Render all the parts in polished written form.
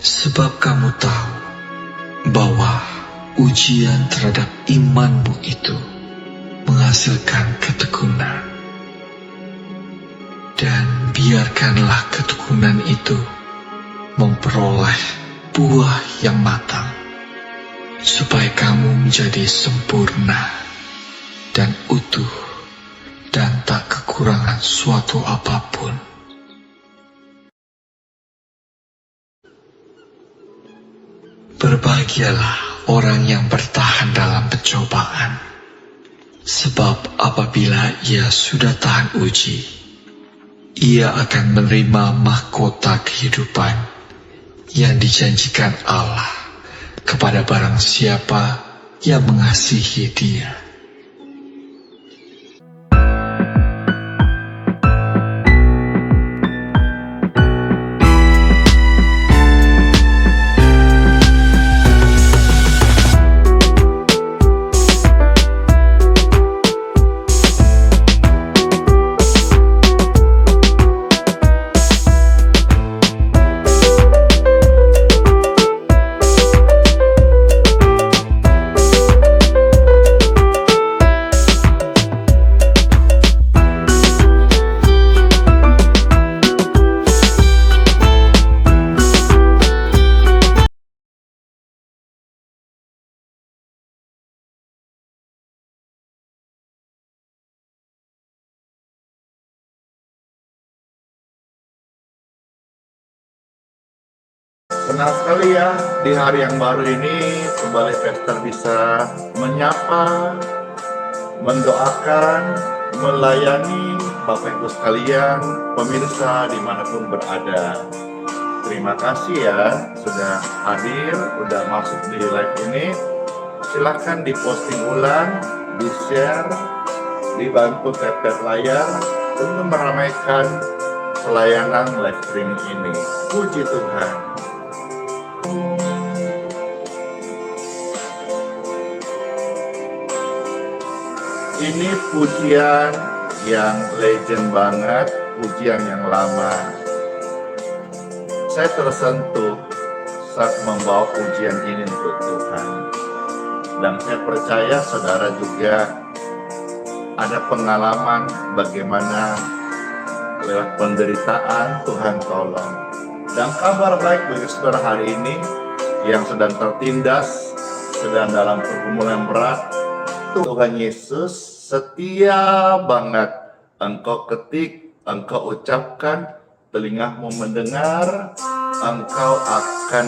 Sebab kamu tahu bahwa ujian terhadap imanmu itu menghasilkan ketekunan. Dan biarkanlah ketekunan itu memperoleh buah yang matang, supaya kamu menjadi sempurna dan utuh dan tak kekurangan suatu apapun. Berbahagialah orang yang bertahan dalam pencobaan, sebab apabila ia sudah tahan uji, ia akan menerima mahkota kehidupan yang dijanjikan Allah kepada barang siapa yang mengasihi Dia. Senang sekali ya, di hari yang baru ini kembali Pastor bisa menyapa, mendoakan, melayani Bapak Ibu sekalian, pemirsa dimanapun berada. Terima kasih ya sudah hadir, sudah masuk di live ini. Silahkan diposting ulang, di-share, dibantu tap-tap layar untuk meramaikan pelayanan live streaming ini. Puji Tuhan. Ini pujian yang legend banget, pujian yang lama. Saya tersentuh saat membawa pujian ini untuk Tuhan. Dan saya percaya saudara juga ada pengalaman bagaimana lewat penderitaan Tuhan tolong. Dan kabar baik bagi saudara hari ini yang sedang tertindas, sedang dalam pergumulan berat, Tuhan Yesus setia banget. Engkau ketik, engkau ucapkan, telingamu mendengar, engkau akan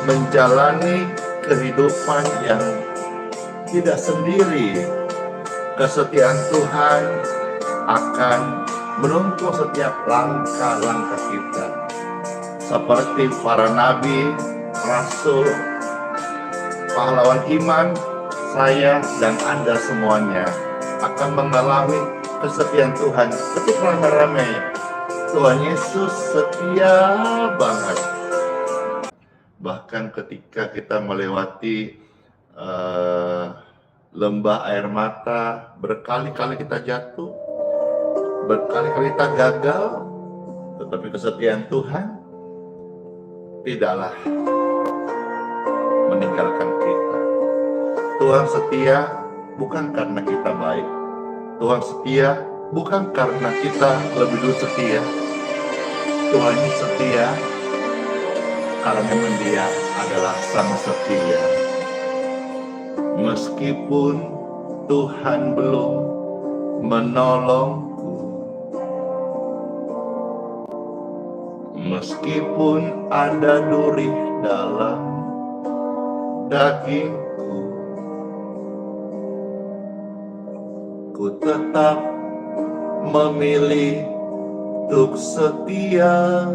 menjalani kehidupan yang tidak sendiri. Kesetiaan Tuhan akan menuntun setiap langkah-langkah kita. Seperti para nabi, rasul, pahlawan iman, saya dan Anda semuanya akan mengalami kesetiaan Tuhan. Ketika ramai-ramai, Tuhan Yesus setia banget. Bahkan ketika kita melewati lembah air mata, berkali-kali kita jatuh, berkali-kali kita gagal, tetapi kesetiaan Tuhan tidaklah meninggalkan kita. Tuhan setia bukan karena kita baik. Tuhan setia bukan karena kita lebih dulu setia. Tuhan ini setia karena memang Dia adalah Sang Setia. Meskipun Tuhan belum menolongku, meskipun ada duri dalam dagingku, ku tetap memilih untuk setia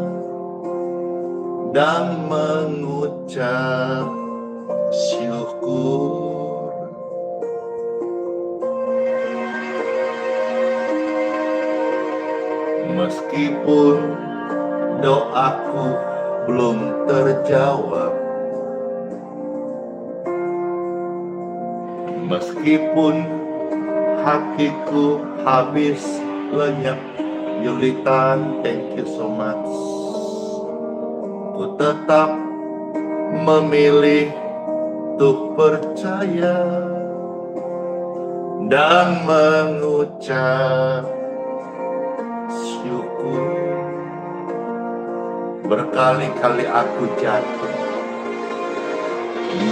dan mengucap syukur. Meskipun doaku belum terjawab, Meskipun hatiku habis lenyap. Yulita, thank you so much. Ku tetap memilih untuk percaya dan mengucap syukur. Berkali-kali aku jatuh,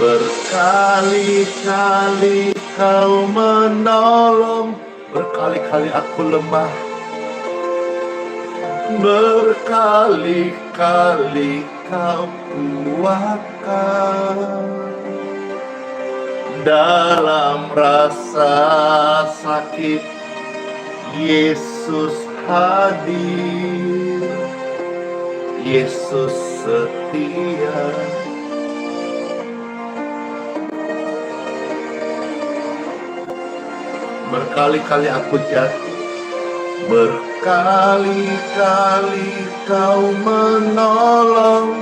berkali-kali kau menolong, berkali-kali aku lemah, berkali-kali kau kuatkan. Dalam rasa sakit, Yesus hadir. Yesus setia. Berkali-kali aku jatuh, berkali-kali kau menolong,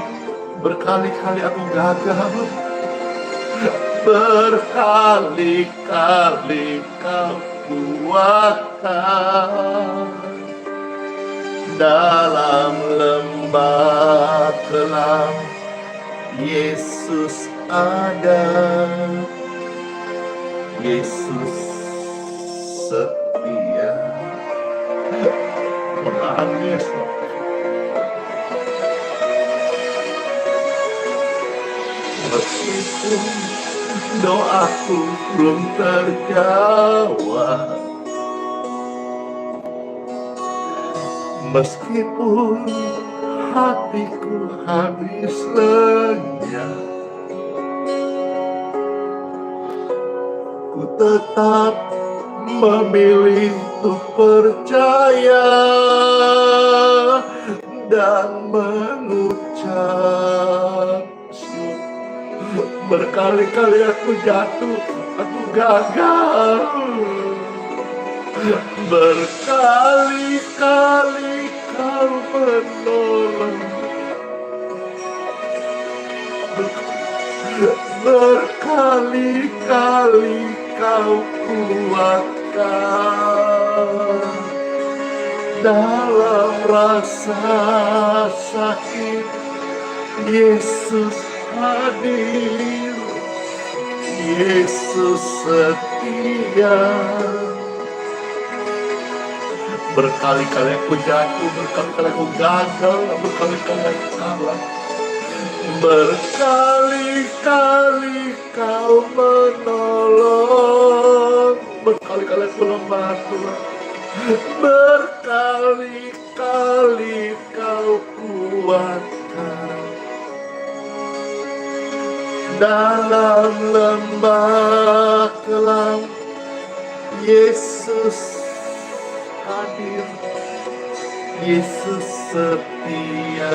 berkali-kali aku gagal, berkali-kali kau kuatkan. Dalam lembah kelam, Yesus ada. Yesus setia. Menangis. Meskipun doaku belum terjawab, meskipun hatiku habis lenyap, ku tetap memilih untuk percaya dan mengucap syukur. Berkali-kali aku jatuh, aku gagal, berkali-kali kau menolong, berkali-kali kau kuatkan. Dalam rasa sakit, Yesus hadir. Yesus setia. Berkali-kali aku jatuh, berkali-kali aku gagal, berkali-kali aku kalah, berkali-kali kau menolong, berkali-kali aku lemah Tuhan, berkali-kali kau kuatkan. Dalam lembah kelam, Yesus hadir. Yesus setia.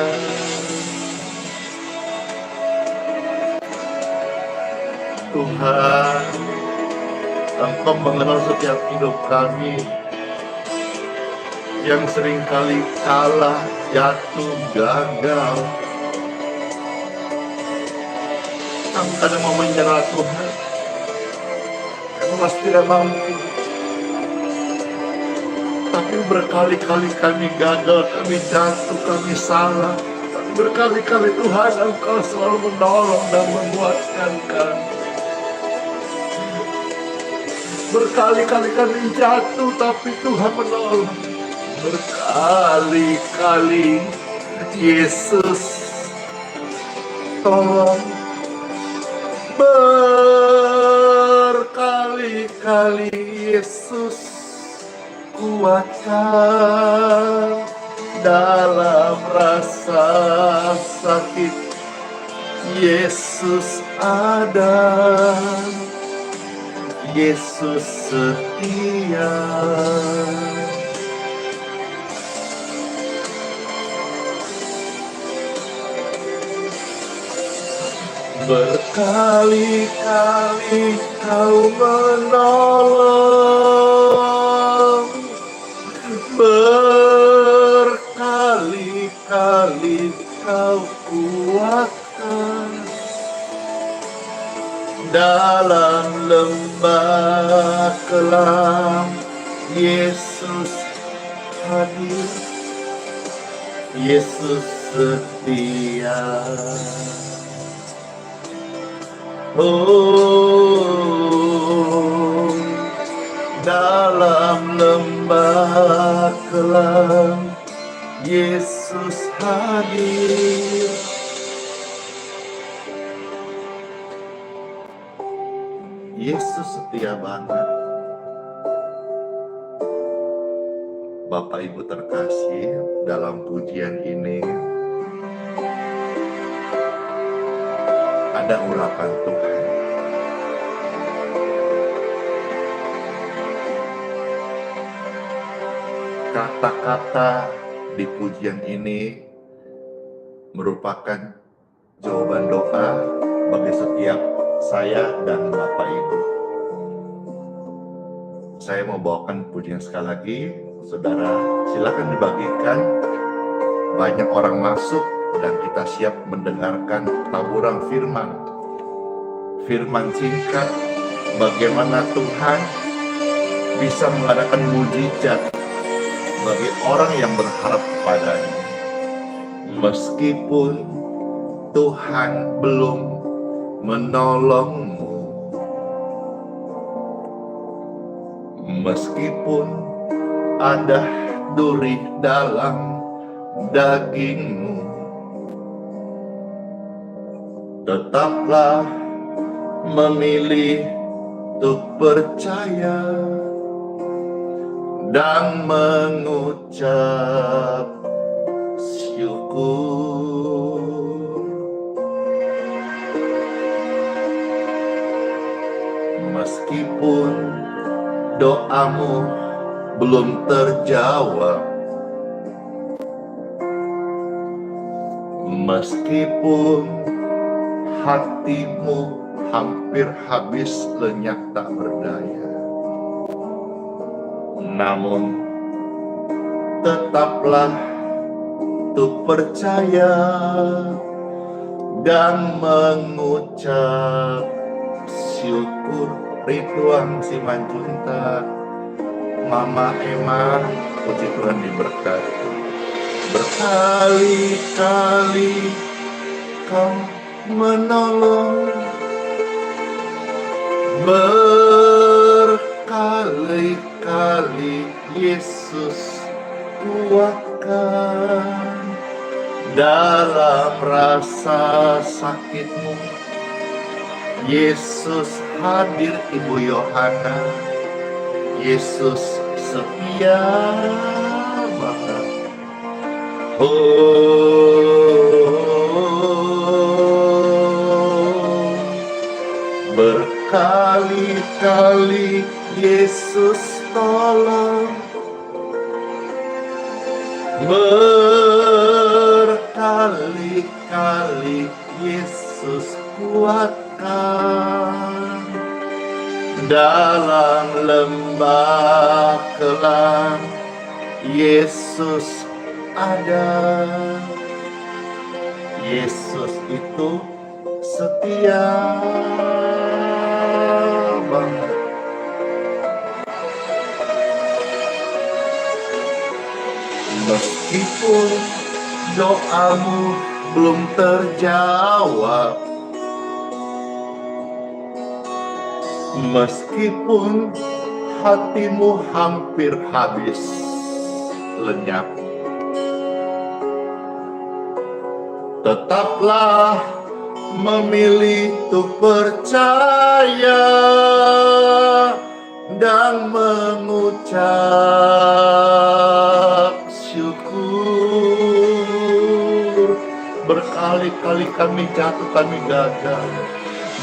Tuhan, Engkau mengenal setiap hidup kami yang seringkali kalah, jatuh, gagal. Kami kadang mau menyerah Tuhan, kami masih tidak mampu. Tapi berkali-kali kami gagal, kami jatuh, kami salah. Tapi berkali-kali Tuhan Engkau selalu menolong dan menguatkan kami. Berkali-kali kami jatuh, tapi Tuhan menolong. Berkali-kali Yesus tolong. Berkali-kali Yesus kuatkan. Dalam rasa sakit, Yesus ada. Yesus setia. Berkali-kali kau menolong, berkali-kali kau kuatkan. dalam lembah kelam. Yesus hadir, Yesus setia. Oh, dalam lembah kelam, Yesus hadir. Yesus setia banget. Bapak Ibu terkasih, dalam pujian ini ada urapan Tuhan. Kata-kata di pujian ini merupakan jawaban doa bagi setiap saya dan Bapak Ibu. Saya mau bawakan pujian sekali lagi. Saudara, silakan dibagikan. Banyak orang masuk dan kita siap mendengarkan taburan firman. Firman singkat, bagaimana Tuhan bisa mengadakan mujizat bagi orang yang berharap kepadanya. Meskipun Tuhan belum menolongmu, meskipun ada duri dalam dagingmu, tetaplah memilih untuk percaya dan mengucap syukur. Meskipun doamu belum terjawab, meskipun hatimu hampir habis lenyap tak berdaya, namun tetaplah untuk percaya dan mengucap syukur. Ridwan Simanjuntak, Mama Emma, puji Tuhan diberkati. Berkali-kali kau menolong, berkali-kali Yesus kuatkan dalam rasa sakitmu. Yesus hadir, Ibu Yohana. Yesus setia banget. Oh, berkali-kali Yesus tolong, berkali-kali Yesus kuatkan dalam lembah kelam. Yesus ada, Yesus itu setia banget. Meskipun doamu belum terjawab, meskipun hatimu hampir habis lenyap, tetaplah memilih untuk percaya dan mengucap syukur. Berkali-kali kami jatuh, kami gagal.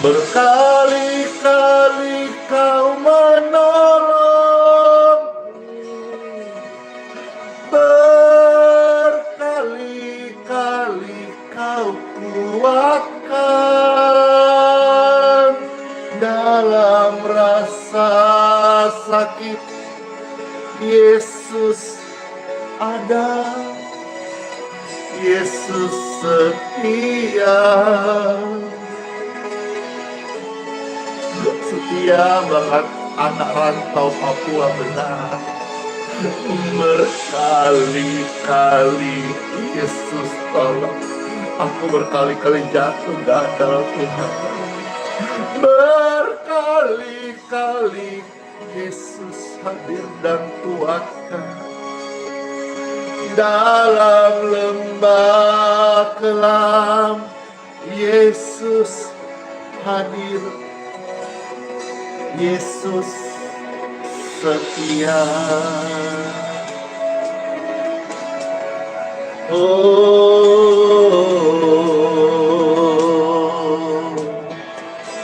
Berkali-kali kau menolong, berkali-kali kau kuatkan dalam rasa sakit. Yesus ada, Yesus setia. setia banget anak rantau Papua benar. Berkali-kali Yesus tolong. Aku berkali-kali jatuh gagal Tuhan. Berkali-kali Yesus hadir dan kuatkan. Dalam lembah kelam Yesus hadir. Yesus setia. Oh,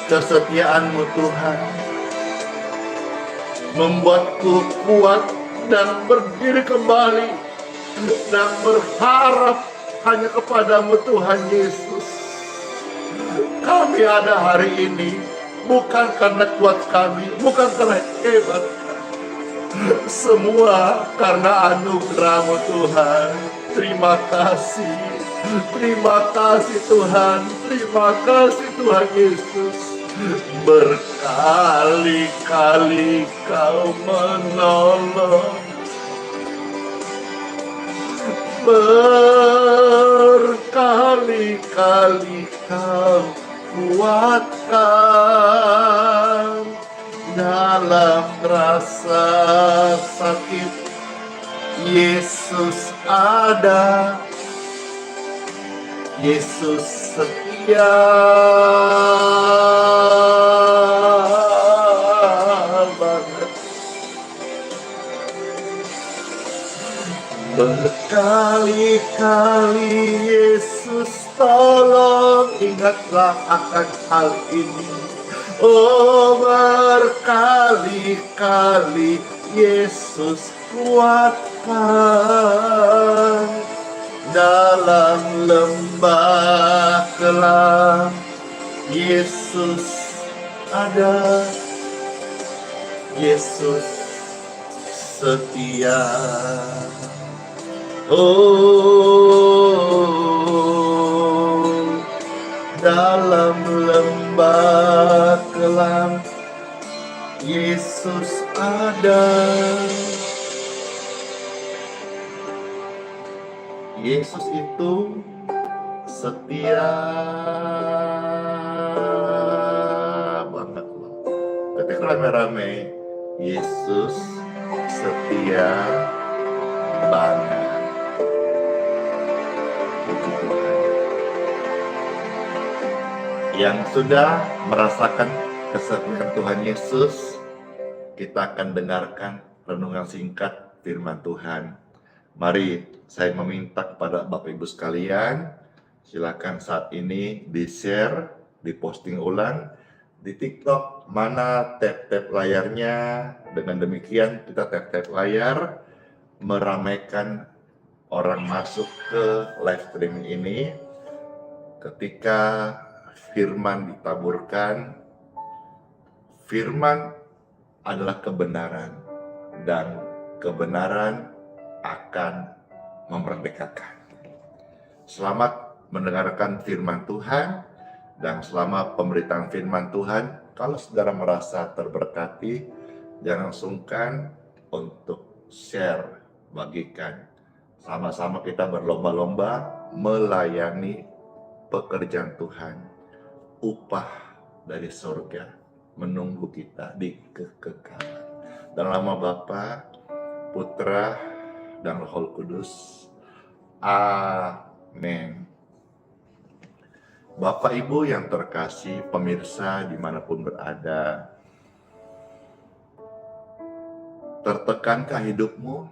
kesetiaan-Mu Tuhan membuatku kuat dan berdiri kembali dan berharap hanya kepadamu Tuhan Yesus. Kami ada hari ini bukan karena kuat kami, bukan karena hebat, semua karena anugerah-Mu Tuhan. Terima kasih Tuhan, terima kasih Tuhan Yesus. Berkali-kali Kau menolong, berkali-kali Kau kuatkan. Dalam rasa sakit Yesus ada, Yesus setia banget. Berkali-kali Yesus tolong, ingatlah akan hal ini. Oh, berkali-kali Yesus kuatkan. Dalam lembah kelam Yesus ada, Yesus setia. Oh, dalam lembah kelam Yesus ada. Yesus itu setia banget loh. Ketika rame-rame, Yesus setia banget. Puji Tuhan. Yang sudah merasakan kesetiaan Tuhan Yesus, kita akan dengarkan renungan singkat firman Tuhan. Mari saya meminta kepada Bapak Ibu sekalian, silakan saat ini di-share, diposting ulang di TikTok, mana tap-tap layarnya. Dengan demikian kita tap-tap layar meramaikan orang masuk ke live streaming ini. Ketika firman ditaburkan, firman adalah kebenaran dan kebenaran akan memerdekakan. Selamat mendengarkan firman Tuhan, dan selama pemberitaan firman Tuhan, kalau saudara merasa terberkati, jangan sungkan untuk share, bagikan. Sama-sama kita berlomba-lomba melayani pekerjaan Tuhan. Upah dari surga menunggu kita di kekekalan. Dalam nama Bapa, Putra, dan Roh Kudus. Amin. Bapak Ibu yang terkasih, pemirsa dimanapun berada, tertekankah hidupmu?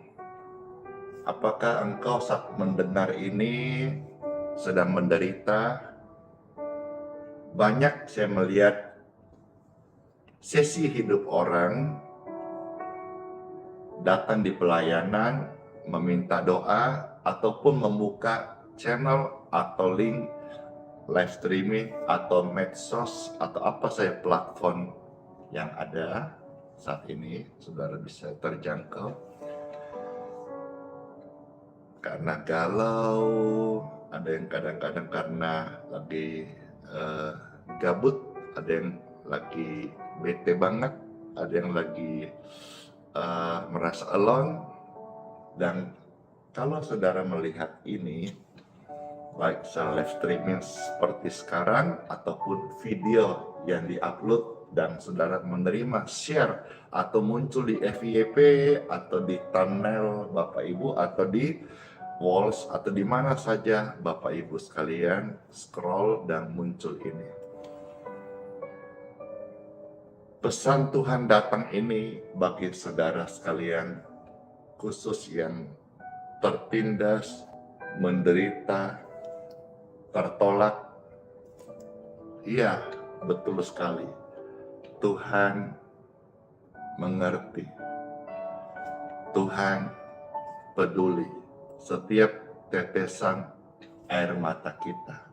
Apakah engkau saat mendengar ini sedang menderita? Banyak saya melihat sesi hidup orang datang di pelayanan, meminta doa, ataupun membuka channel atau link live streaming atau medsos atau apa saja platform yang ada saat ini saudara bisa terjangkau. Karena galau, ada yang kadang-kadang karena lagi gabut, ada yang lagi bete banget, ada yang lagi merasa alone. Dan kalau saudara melihat ini, baik secara live streaming seperti sekarang ataupun video yang diupload dan saudara menerima share atau muncul di FYP atau di thumbnail Bapak Ibu atau di walls atau di mana saja Bapak Ibu sekalian scroll dan muncul ini. Pesan Tuhan datang ini bagi saudara sekalian, khusus yang tertindas, menderita, tertolak. Iya, betul sekali. Tuhan mengerti. Tuhan peduli setiap tetesan air mata kita.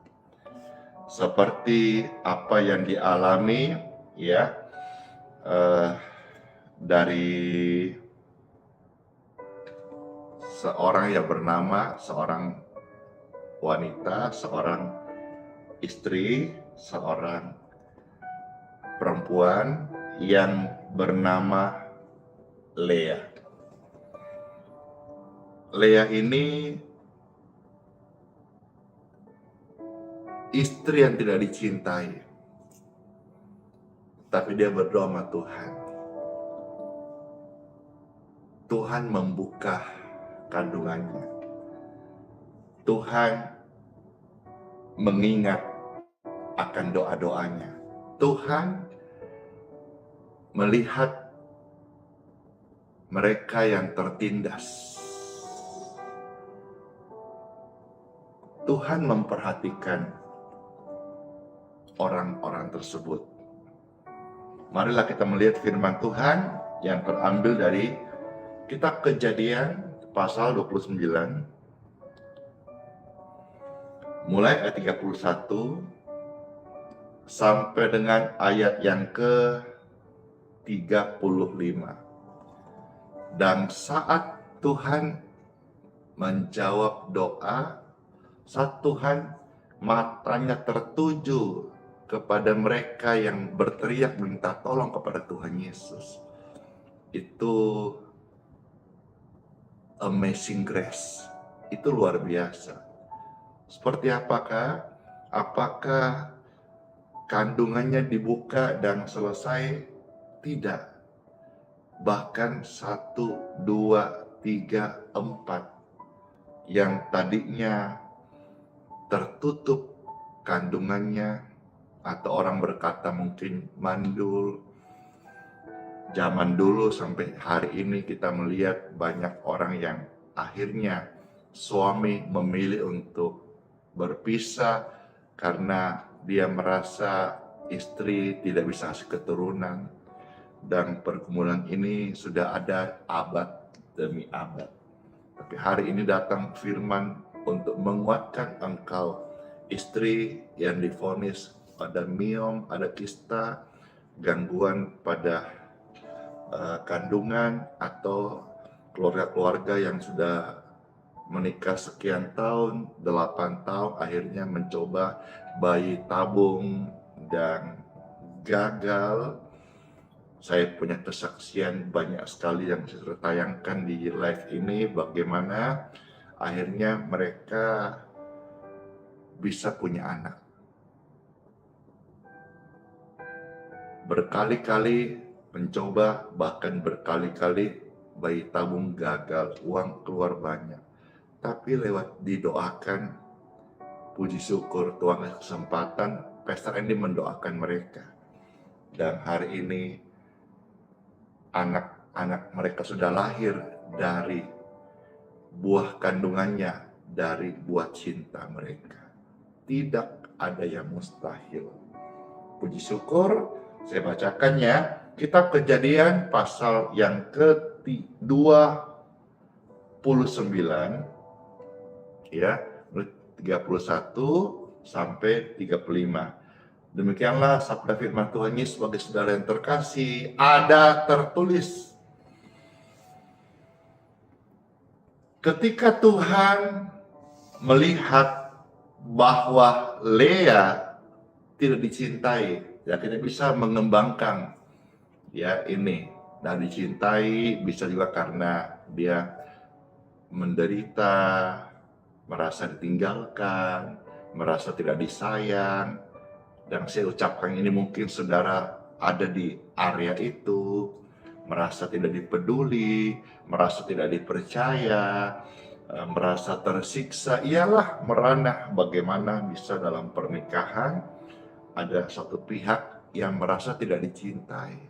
Seperti apa yang dialami ya dari seorang yang bernama seorang wanita, seorang istri, seorang perempuan yang bernama Lea. Lea ini istri yang tidak dicintai, tapi dia berdoa sama Tuhan. Tuhan membuka kandungannya. Tuhan mengingat akan doa-doanya. Tuhan melihat mereka yang tertindas. Tuhan memperhatikan orang-orang tersebut. Marilah kita melihat firman Tuhan yang terambil dari kitab Kejadian pasal 29 mulai ayat 31 sampai dengan ayat yang ke-35. Dan saat Tuhan menjawab doa, saat Tuhan matanya tertuju kepada mereka yang berteriak minta tolong kepada Tuhan Yesus, itu amazing grace, itu luar biasa. Seperti apakah? Apakah kandungannya dibuka dan selesai? Tidak. Bahkan 1, 2, 3, 4 yang tadinya tertutup kandungannya, atau orang berkata mungkin mandul. Zaman dulu sampai hari ini kita melihat banyak orang yang akhirnya suami memilih untuk berpisah karena dia merasa istri tidak bisa kasih keturunan, dan pergumulan ini sudah ada abad demi abad. Tapi hari ini datang firman untuk menguatkan engkau, istri yang divonis ada miom, ada kista, gangguan pada kandungan, atau keluarga-keluarga yang sudah menikah sekian tahun, 8 tahun, akhirnya mencoba bayi tabung dan gagal. Saya punya kesaksian banyak sekali yang saya tayangkan di live ini, bagaimana akhirnya mereka bisa punya anak. Berkali-kali mencoba, bahkan berkali-kali bayi tabung gagal, uang keluar banyak. Tapi lewat didoakan, puji syukur Tuhan kesempatan, Pastor Andy mendoakan mereka. Dan hari ini anak-anak mereka sudah lahir dari buah kandungannya, dari buah cinta mereka. Tidak ada yang mustahil. Puji syukur, saya bacakan ya. Kitab Kejadian pasal yang ke-29 ya, 31 sampai 35. Demikianlah sabda firman Tuhan Yesus. Sebagai saudara yang terkasih, ada tertulis, ketika Tuhan melihat bahwa Lea tidak dicintai, Ya kita bisa mengembangkan ya ini. Dan dicintai bisa juga karena dia menderita, merasa ditinggalkan, merasa tidak disayang. Dan saya ucapkan ini mungkin saudara ada di area itu, merasa tidak dipeduli, merasa tidak dipercaya, merasa tersiksa. Ialah merana bagaimana bisa dalam pernikahan ada satu pihak yang merasa tidak dicintai.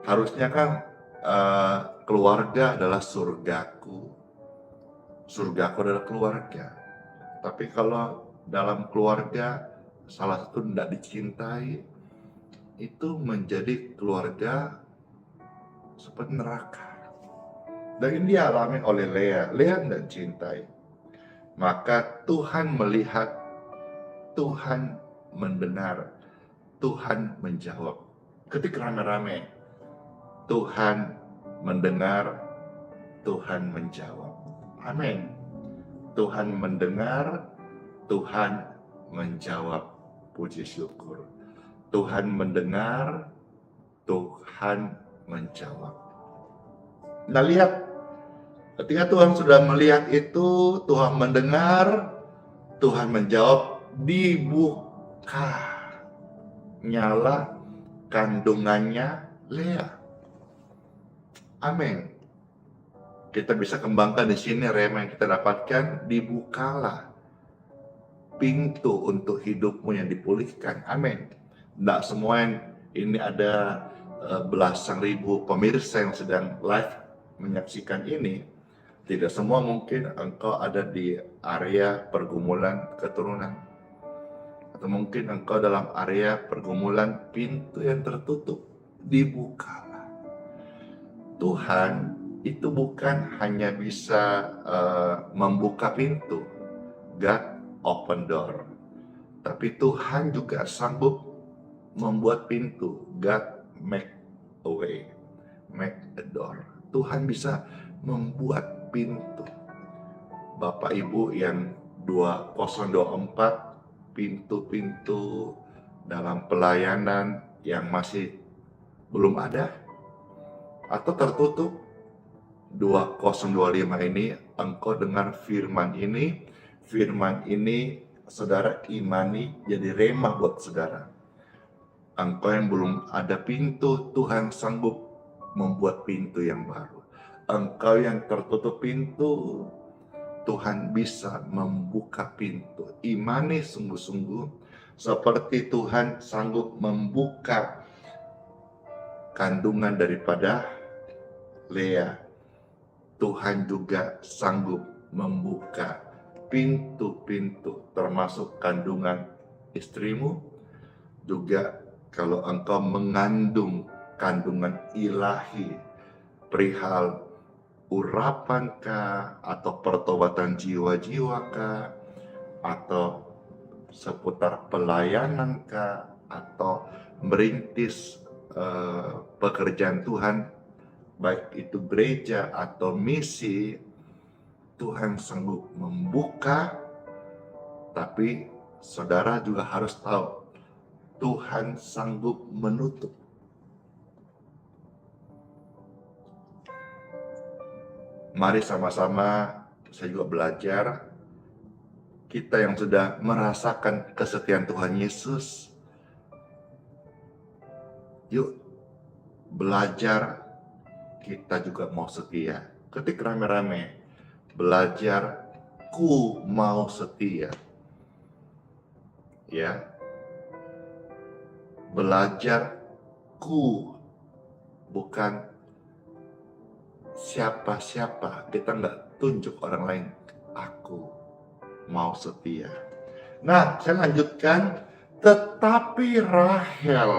Harusnya kan keluarga adalah surgaku. Surgaku adalah keluarga. Tapi kalau dalam keluarga salah satu tidak dicintai, itu menjadi keluarga seperti neraka. Dan ini dialami oleh Lea. Lea tidak cintai. Maka Tuhan melihat, Tuhan mendengar, Tuhan menjawab. Ketika rame-rame, Tuhan mendengar, Tuhan menjawab. Amin. Tuhan mendengar, Tuhan menjawab. Puji syukur. Tuhan mendengar, Tuhan menjawab. Nah lihat, ketika Tuhan sudah melihat itu, Tuhan mendengar, Tuhan menjawab, dibuka nyala kandungannya Lea. Amin. Kita bisa kembangkan di sini rema yang kita dapatkan, dibukalah pintu untuk hidupmu yang dipulihkan. Amin. Tidak semua yang ini ada belasan ribu pemirsa yang sedang live menyaksikan ini. Tidak semua mungkin engkau ada di area pergumulan keturunan. Atau mungkin engkau dalam area pergumulan pintu yang tertutup. Dibukalah. Tuhan itu bukan hanya bisa membuka pintu, God open door, tapi Tuhan juga sanggup membuat pintu, God make a way, make a door. Tuhan bisa membuat pintu. Bapak Ibu yang 2024, pintu-pintu dalam pelayanan yang masih belum ada atau tertutup, 2025 ini engkau dengar firman ini saudara imani jadi rema buat saudara. Engkau yang belum ada pintu, Tuhan sanggup membuat pintu yang baru. Engkau yang tertutup pintu, Tuhan bisa membuka pintu. Imani sungguh-sungguh seperti Tuhan sanggup membuka kandungan daripada Lea. Tuhan juga sanggup membuka pintu-pintu termasuk kandungan istrimu. Juga kalau engkau mengandung kandungan ilahi perihal urapankah atau pertobatan jiwa-jiwakah atau seputar pelayanankah atau merintis pekerjaan Tuhan, baik itu gereja atau misi, Tuhan sanggup membuka, tapi saudara juga harus tahu, Tuhan sanggup menutup. Mari sama-sama, saya juga belajar, kita yang sudah merasakan kesetiaan Tuhan Yesus, yuk belajar kita juga mau setia. Ketik rame-rame, belajar ku mau setia. Ya. Belajar ku, bukan siapa-siapa. Kita nggak tunjuk orang lain. Aku mau setia. Nah, saya lanjutkan. Tetapi Rahel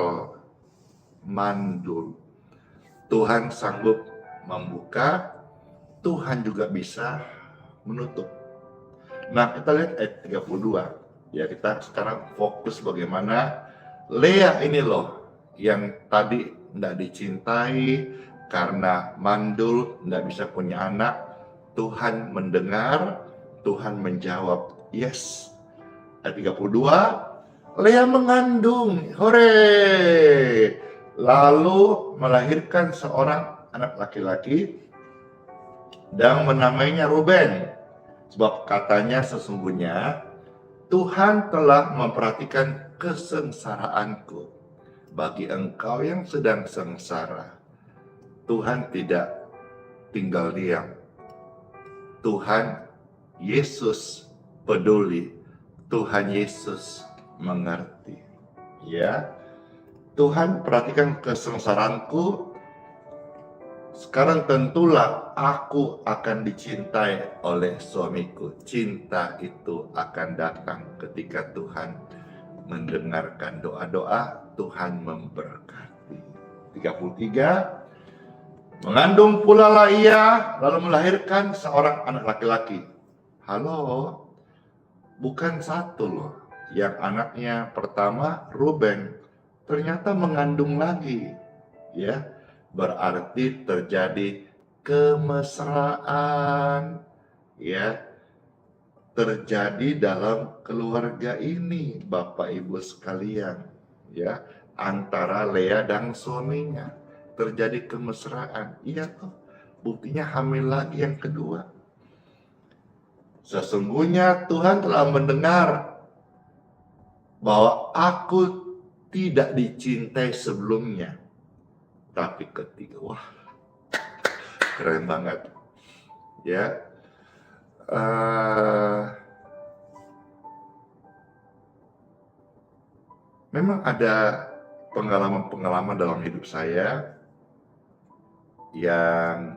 mandul. Tuhan sanggup membuka, Tuhan juga bisa menutup. Nah, kita lihat ayat 32. Ya, kita sekarang fokus bagaimana Lea ini loh, yang tadi tidak dicintai karena mandul, tidak bisa punya anak. Tuhan mendengar, Tuhan menjawab, yes, Ayat 32, Lea mengandung, hore, lalu melahirkan seorang anak laki-laki dan menamainya Ruben. Sebab katanya sesungguhnya Tuhan telah memperhatikan kesengsaraanku. Bagi engkau yang sedang sengsara, Tuhan tidak tinggal diam. Tuhan Yesus peduli. Tuhan Yesus mengerti. Ya, Tuhan perhatikan kesengsaraanku. Sekarang tentulah aku akan dicintai oleh suamiku. Cinta itu akan datang ketika Tuhan mendengarkan doa-doa, Tuhan memberkati. 33, mengandung pula lah ia, lalu melahirkan seorang anak laki-laki. Halo, bukan satu loh. Yang anaknya pertama Ruben ternyata mengandung lagi, ya. Berarti terjadi kemesraan, ya, terjadi dalam keluarga ini, Bapak Ibu sekalian, ya, antara Lea dan suaminya terjadi kemesraan. Iya toh, buktinya hamil lagi yang kedua. Sesungguhnya Tuhan telah mendengar bahwa aku tidak dicintai sebelumnya. Tapi ketika, wah, keren banget, ya. Memang ada pengalaman-pengalaman dalam hidup saya yang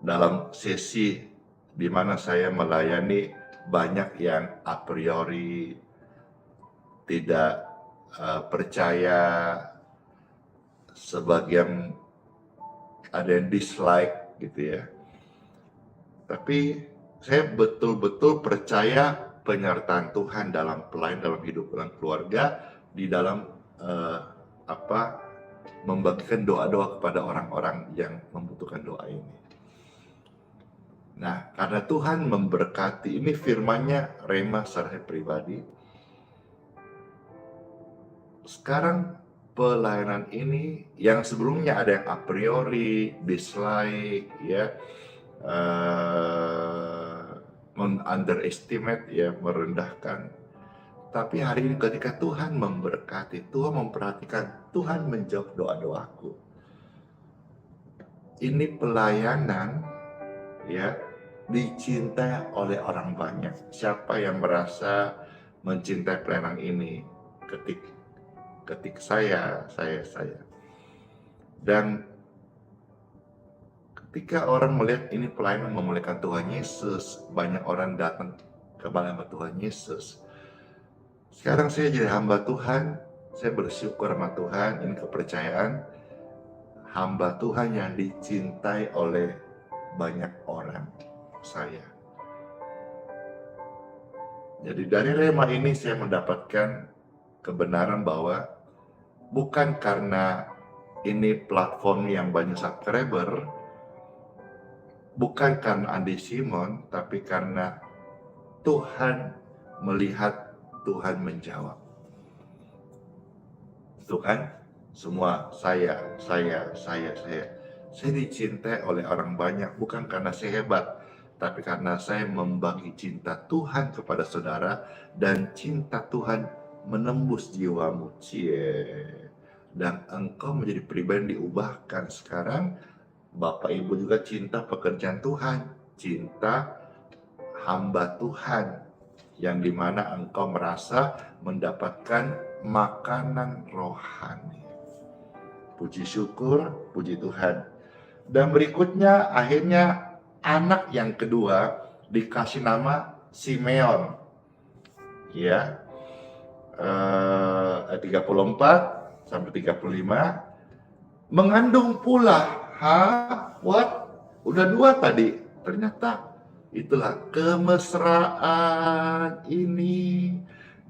dalam sesi di mana saya melayani banyak yang a priori tidak percaya, sebagian ada yang dislike gitu ya. Tapi saya betul-betul percaya penyertaan Tuhan dalam pelayanan, dalam hidup, dalam keluarga, di dalam membagikan doa-doa kepada orang-orang yang membutuhkan doa ini. Nah, karena Tuhan memberkati, ini firman-Nya Rema secara pribadi. Sekarang pelayanan ini yang sebelumnya ada yang a priori, dislike, ya, underestimate, ya, merendahkan. Tapi hari ini ketika Tuhan memberkati, Tuhan memperhatikan, Tuhan menjawab doa-doaku. Ini pelayanan, ya, dicintai oleh orang banyak. Siapa yang merasa mencintai pelayanan ini? Ketik saya. Dan ketika orang melihat ini pelayanan memuliakan Tuhan Yesus, banyak orang datang kepada Tuhan Yesus. Sekarang saya jadi hamba Tuhan, saya bersyukur sama Tuhan, ini kepercayaan hamba Tuhan yang dicintai oleh banyak orang, saya. Jadi dari Rema ini saya mendapatkan kebenaran bahwa bukan karena ini platform yang banyak subscriber, bukan karena Andi Simon, tapi karena Tuhan melihat, Tuhan menjawab. Itu kan semua saya dicintai oleh orang banyak, bukan karena saya hebat, tapi karena saya membagi cinta Tuhan kepada saudara, dan cinta Tuhan menembus jiwamu, dan engkau menjadi pribadi diubahkan. Sekarang Bapak Ibu juga cinta pekerjaan Tuhan, cinta hamba Tuhan, yang dimana engkau merasa mendapatkan makanan rohani. Puji syukur, puji Tuhan. Dan berikutnya akhirnya anak yang kedua dikasih nama Simeon, ya. 34 sampai 35, mengandung pula, udah 2 tadi, ternyata itulah kemesraan ini,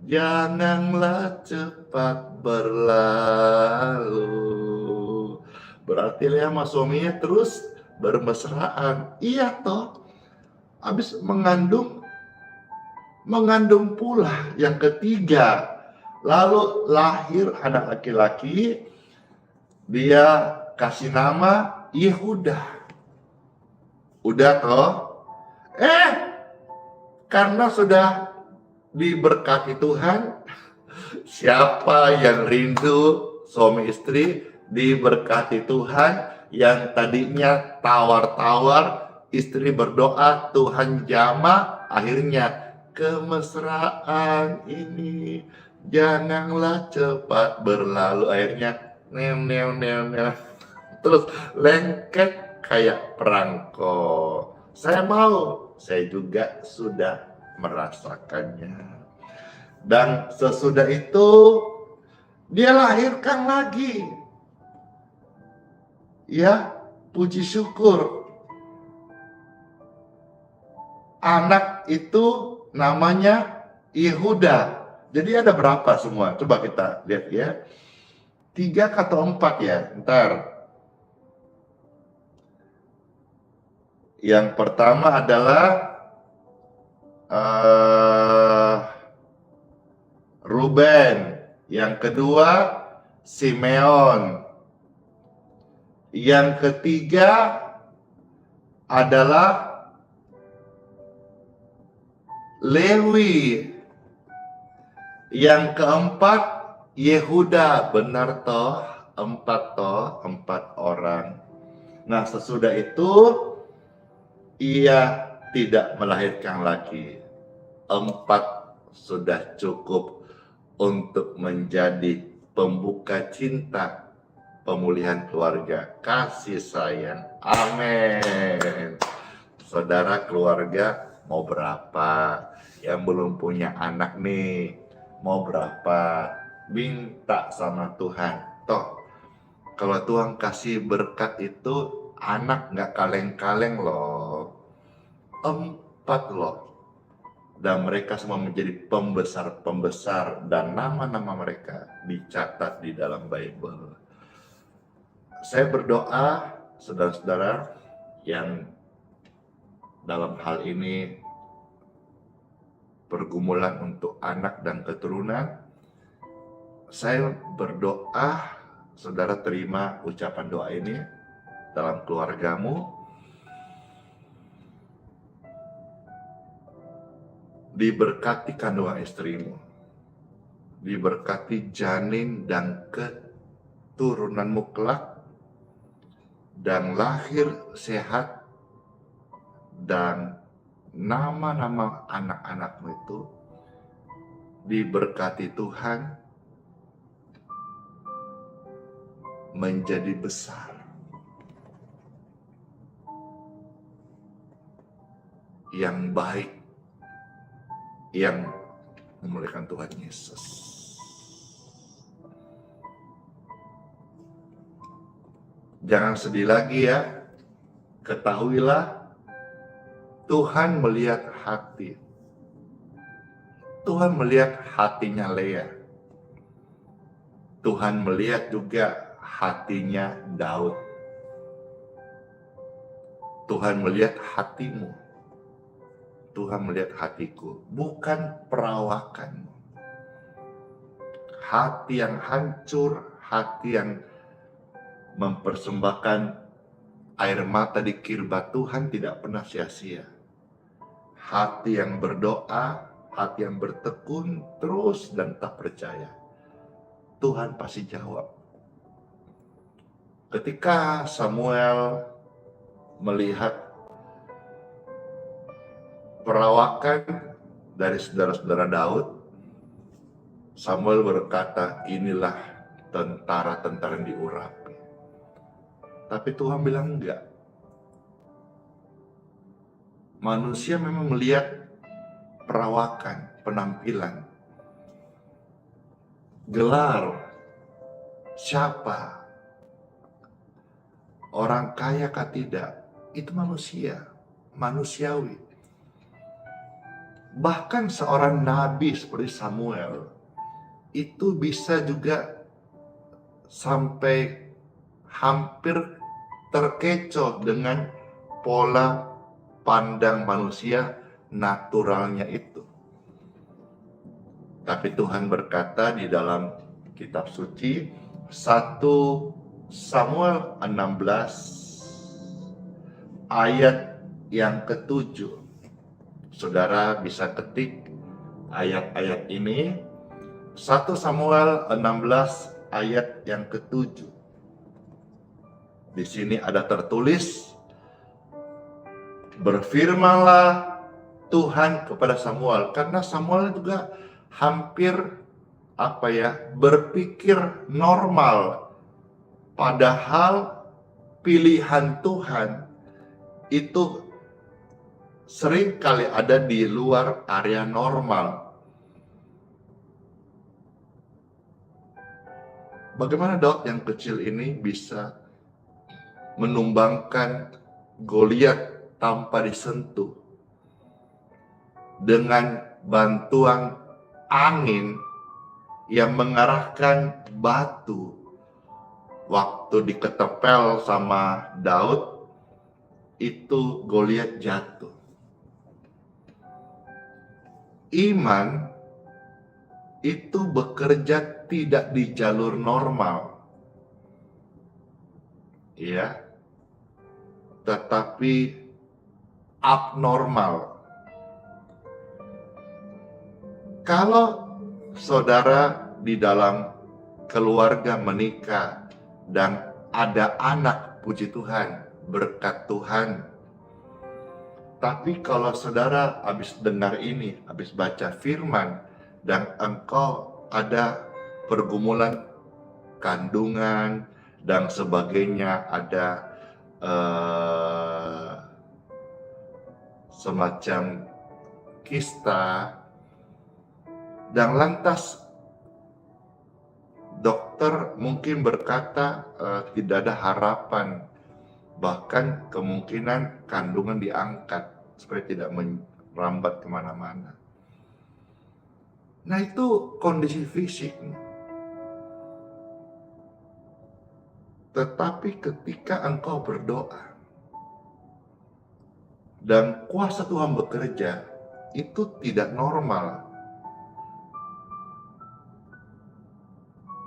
janganlah cepat berlalu. Berarti Lea sama suaminya terus bermesraan. Iya toh, habis mengandung mengandung pula yang ketiga. Lalu lahir anak laki-laki, dia kasih nama Yehuda. Udah toh? Karena sudah diberkati Tuhan, siapa yang rindu suami istri diberkati Tuhan, yang tadinya tawar-tawar, istri berdoa, Tuhan jama, akhirnya kemesraan ini janganlah cepat berlalu, akhirnya new, terus lengket kayak perangko. Saya mau, saya juga sudah merasakannya. Dan sesudah itu dia lahirkan lagi. Ya, puji syukur. Anak itu namanya Yehuda. Jadi ada berapa semua? Coba kita lihat ya. 3 atau 4 ya. Ntar. Yang pertama adalah Ruben. Yang kedua Simeon. Yang ketiga adalah Lewi. Yang keempat Yehuda. Benar toh? 4 orang. Nah, sesudah itu ia tidak melahirkan lagi. 4 sudah cukup untuk menjadi pembuka cinta, pemulihan keluarga, kasih sayang. Amin. Saudara keluarga mau berapa? Yang belum punya anak nih, mau berapa? Minta sama Tuhan. Toh, kalau Tuhan kasih berkat itu, anak nggak kaleng-kaleng loh. 4 loh. Dan mereka semua menjadi pembesar-pembesar, dan nama-nama mereka dicatat di dalam Bible. Saya berdoa, saudara-saudara yang dalam hal ini pergumulan untuk anak dan keturunan, saya berdoa saudara terima ucapan doa ini dalam keluargamu. Diberkati kandungan istrimu, diberkati janin dan keturunanmu kelak, dan lahir sehat, dan nama-nama anak-anakmu itu diberkati Tuhan menjadi besar, yang baik, yang memuliakan Tuhan Yesus. Jangan sedih lagi ya. Ketahuilah Tuhan melihat hati. Tuhan melihat hatinya Lea. Tuhan melihat juga hatinya Daud. Tuhan melihat hatimu. Tuhan melihat hatiku, bukan perawakanmu. Hati yang hancur, hati yang mempersembahkan air mata di kirbat Tuhan tidak pernah sia-sia. Hati yang berdoa, hati yang bertekun terus dan tak percaya, Tuhan pasti jawab. Ketika Samuel melihat perawakan dari saudara-saudara Daud, Samuel berkata, inilah tentara-tentara yang diurapi. Tapi Tuhan bilang enggak. Manusia memang melihat perawakan, penampilan, gelar, siapa, orang kaya kah tidak, itu manusia, manusiawi. Bahkan seorang nabi seperti Samuel itu bisa juga sampai hampir terkecoh dengan pola pandang manusia naturalnya itu. Tapi Tuhan berkata di dalam kitab suci 1 Samuel 16 ayat yang ke-7. Saudara bisa ketik ayat-ayat ini, 1 Samuel 16 ayat yang ke-7. Di sini ada tertulis, berfirmanlah Tuhan kepada Samuel, karena Samuel juga hampir berpikir normal, padahal pilihan Tuhan itu sering kali ada di luar area normal. Bagaimana Daud yang kecil ini bisa menumbangkan Goliat tanpa disentuh dengan bantuan angin yang mengarahkan batu? Waktu diketepel sama Daud, itu Goliat jatuh. Iman itu bekerja tidak di jalur normal, ya, tetapi abnormal. Kalau saudara di dalam keluarga menikah dan ada anak, puji Tuhan, berkat Tuhan. Tapi kalau saudara habis dengar ini, habis baca firman, dan engkau ada pergumulan kandungan dan sebagainya, ada semacam kista, dan lantas dokter mungkin berkata tidak ada harapan, bahkan kemungkinan kandungan diangkat supaya tidak merambat kemana-mana. Nah, itu kondisi fisiknya. Tetapi ketika engkau berdoa dan kuasa Tuhan bekerja, itu tidak normal.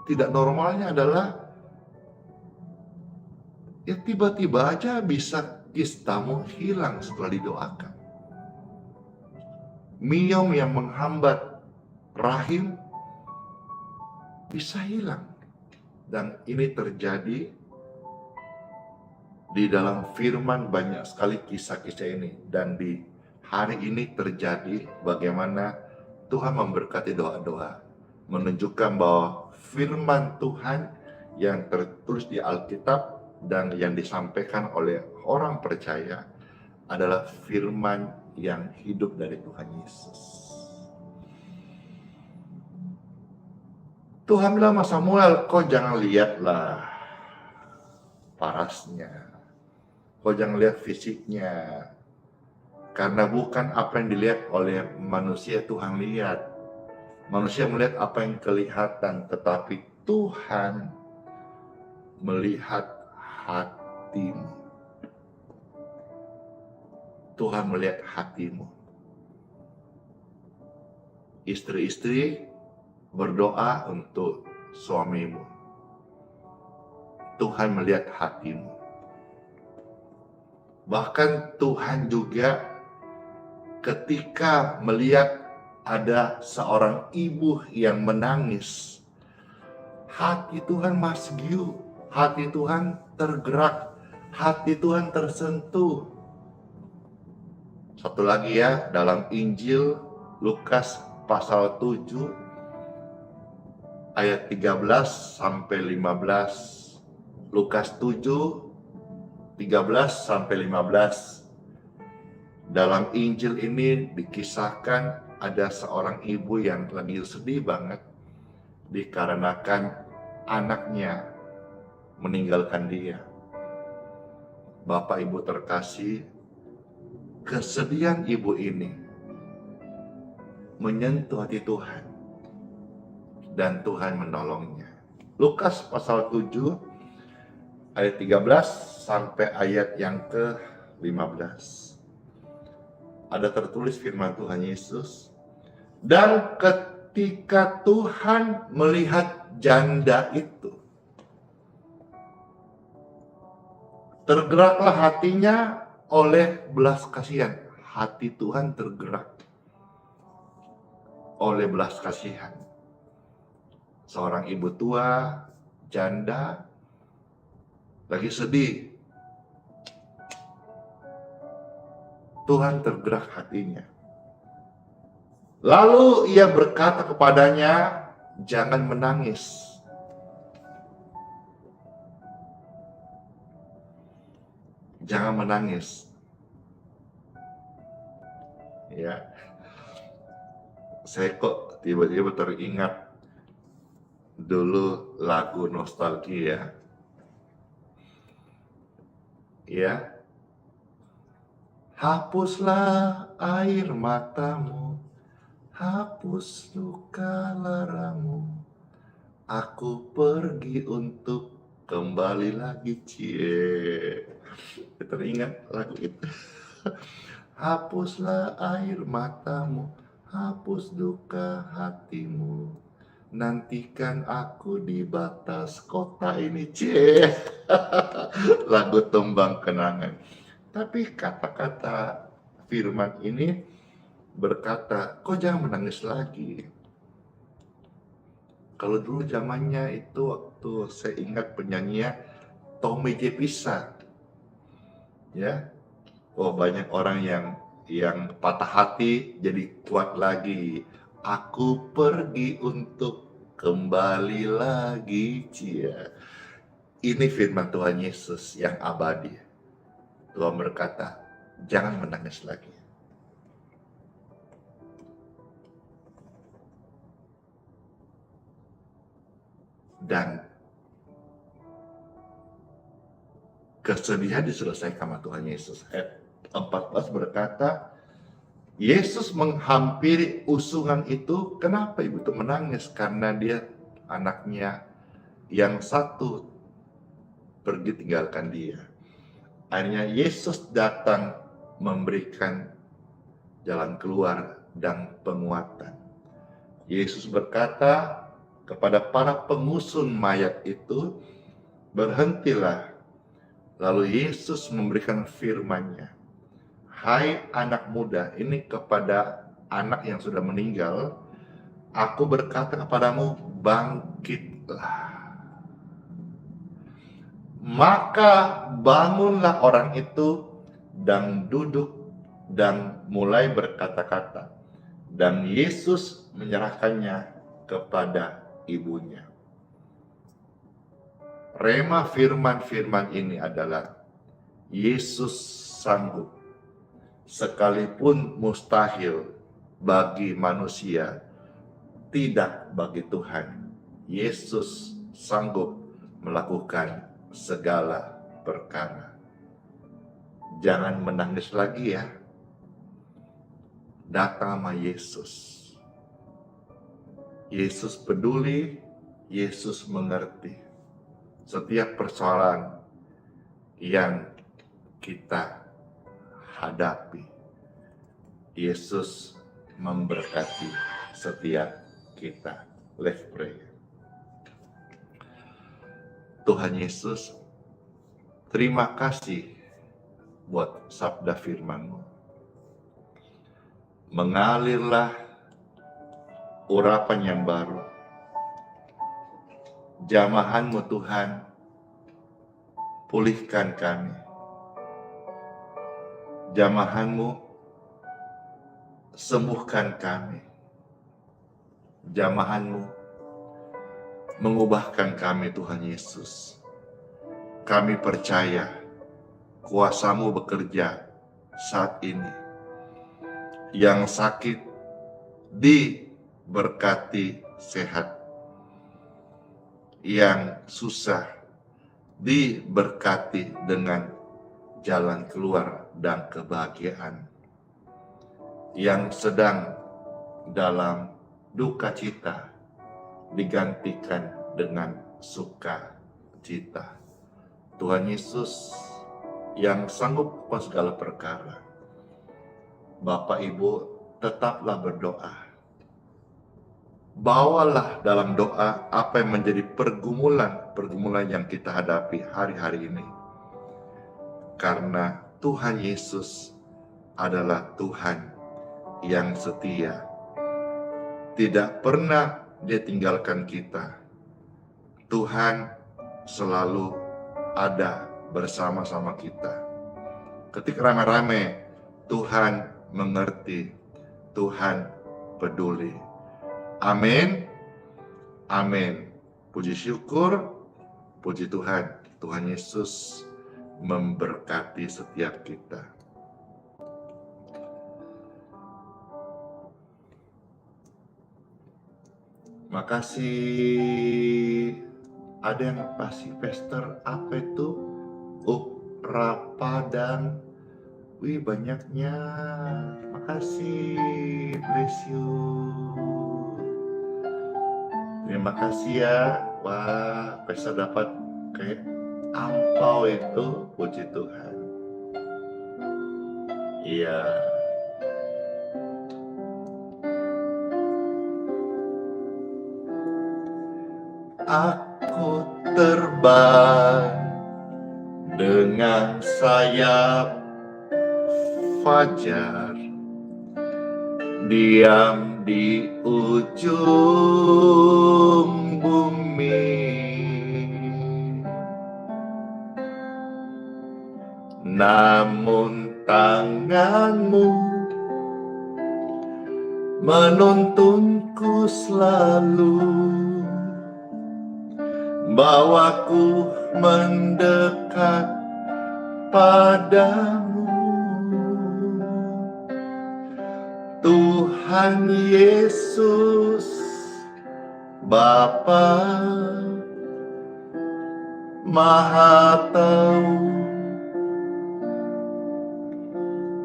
Tidak normalnya adalah ya tiba-tiba aja bisa kistamu hilang setelah didoakan. Miom yang menghambat rahim bisa hilang. Dan ini terjadi di dalam firman, banyak sekali kisah-kisah ini. Dan di hari ini terjadi bagaimana Tuhan memberkati doa-doa, menunjukkan bahwa firman Tuhan yang tertulis di Alkitab dan yang disampaikan oleh orang percaya adalah firman yang hidup dari Tuhan Yesus. Tuhan bilang sama Samuel, kau jangan lihatlah parasnya, kau jangan lihat fisiknya, karena bukan apa yang dilihat oleh manusia Tuhan lihat. Manusia melihat apa yang kelihatan, tetapi Tuhan melihat hatimu. Tuhan melihat hatimu. Istri-istri, berdoa untuk suamimu. Tuhan melihat hatimu. Bahkan Tuhan juga ketika melihat ada seorang ibu yang menangis, hati Tuhan masgiu, hati Tuhan tergerak, hati Tuhan tersentuh. Satu lagi ya, dalam Injil Lukas pasal 7 ayat 13 sampai 15. Lukas 7 13 sampai 15. Dalam Injil ini dikisahkan ada seorang ibu yang lagi sedih banget dikarenakan anaknya meninggalkan dia. Bapak Ibu terkasih, kesedihan ibu ini menyentuh hati Tuhan dan Tuhan menolongnya. Lukas pasal 7 ayat 13 sampai ayat yang ke-15. Ada tertulis firman Tuhan Yesus, dan ketika Tuhan melihat janda itu, tergeraklah hatinya oleh belas kasihan. Hati Tuhan tergerak oleh belas kasihan. Seorang ibu tua, janda, lagi sedih. Tuhan tergerak hatinya. Lalu ia berkata kepadanya, jangan menangis. Jangan menangis. Ya, saya kok tiba-tiba teringat dulu lagu nostalgia. Ya, hapuslah air matamu, hapus luka laramu, aku pergi untuk kembali lagi. Cie, teringat lagu itu. Hapuslah air matamu, hapus duka hatimu, nantikan aku di batas kota ini. Cie, lagu tembang kenangan. Tapi kata-kata firman ini berkata, kok jangan menangis lagi. Kalau dulu zamannya itu waktu saya ingat penyanyinya Tommy J. Pisa. Ya, oh banyak orang yang patah hati jadi kuat lagi. Aku pergi untuk kembali lagi. Cia. Ini firman Tuhan Yesus yang abadi. Tuhan berkata, jangan menangis lagi. Dan kesedihan diselesaikan sama Tuhan Yesus. Ayat 14 berkata, Yesus menghampiri usungan itu. Kenapa ibu itu menangis? Karena dia anaknya yang satu pergi tinggalkan dia. Akhirnya Yesus datang memberikan jalan keluar dan penguatan. Yesus berkata kepada para pengusun mayat itu, berhentilah. Lalu Yesus memberikan firman-Nya. Hai anak muda, ini kepada anak yang sudah meninggal, aku berkata kepadamu, bangkitlah. Maka bangunlah orang itu dan duduk dan mulai berkata-kata. Dan Yesus menyerahkannya kepada ibunya. Rema firman-firman ini adalah Yesus sanggup. Sekalipun mustahil bagi manusia, tidak bagi Tuhan. Yesus sanggup melakukan segala perkara. Jangan menangis lagi ya. Datang sama Yesus. Yesus peduli, Yesus mengerti setiap persoalan yang kita hadapi. Yesus memberkati setiap kita. Let's pray. Tuhan Yesus, terima kasih buat sabda firman-Mu. Mengalirlah urapan yang baru. Jamahan-Mu Tuhan, pulihkan kami. Jamahan-Mu, sembuhkan kami. Jamahan-Mu, mengubahkan kami Tuhan Yesus. Kami percaya kuasa-Mu bekerja saat ini. Yang sakit diberkati sehat. Yang susah diberkati dengan jalan keluar dan kebahagiaan. Yang sedang dalam duka cita digantikan dengan sukacita. Tuhan Yesus yang sanggup akan segala perkara. Bapak Ibu tetaplah berdoa. bawalah dalam doa apa yang menjadi pergumulan yang kita hadapi hari-hari ini. Karena Tuhan Yesus adalah Tuhan yang setia. Tidak pernah Dia tinggalkan kita. Tuhan selalu ada bersama-sama kita. Ketika rame-rame, Tuhan mengerti, Tuhan peduli. Amin. Amin. Puji syukur, puji Tuhan. Tuhan Yesus memberkati setiap kita. Makasih. Ada yang pasti Pastor apa itu? Rapadang. Wih, banyaknya. Makasih. Bless you. Terima kasih ya. Wah, Pastor dapat kayak ampau itu. Puji Tuhan. Iya. Aku terbang dengan sayap fajar, diam di ujung bumi. Namun tanganmu menuntunku selalu, bawaku mendekat padamu. Tuhan Yesus Bapa Maha Tahu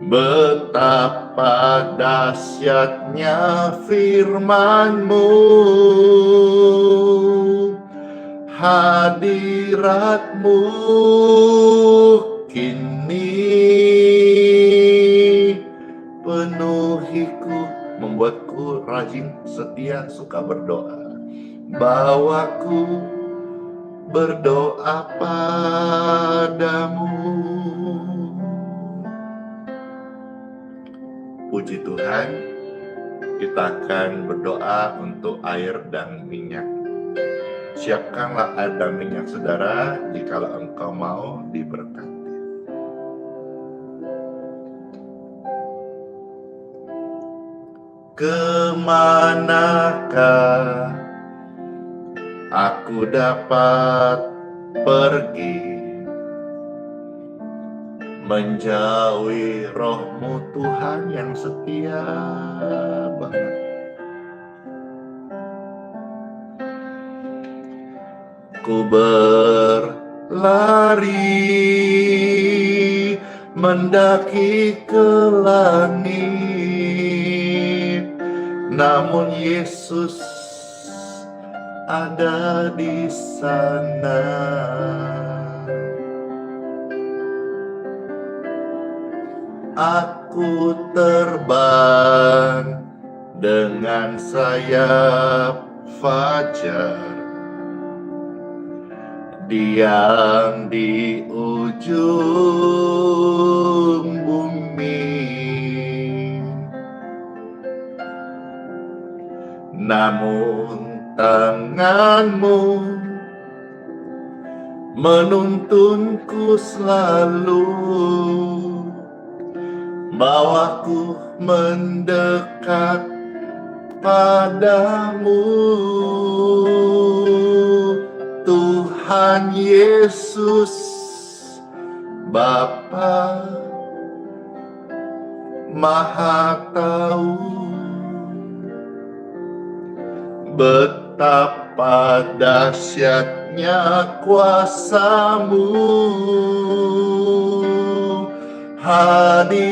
betapa dahsyatnya firman-Mu. Hadirat-Mu kini penuhiku, membuatku rajin, setia, suka berdoa. Bawaku berdoa padamu. Puji Tuhan, kita akan berdoa untuk air dan minyak. Siapkanlah air dan minyak saudara, jikalau engkau mau diberkati. Kemanakah aku dapat pergi, menjauhi roh-Mu Tuhan yang setia banget. Ku berlari mendaki ke langit, namun Yesus ada di sana. Aku terbang dengan sayap fajar, diam di ujung bumi. Namun tangan-Mu menuntunku selalu, bawaku mendekat padamu. Tuhan Yesus Bapa Maha Tahu betapa dahsyatnya kuasa-Mu. Hadirat-Mu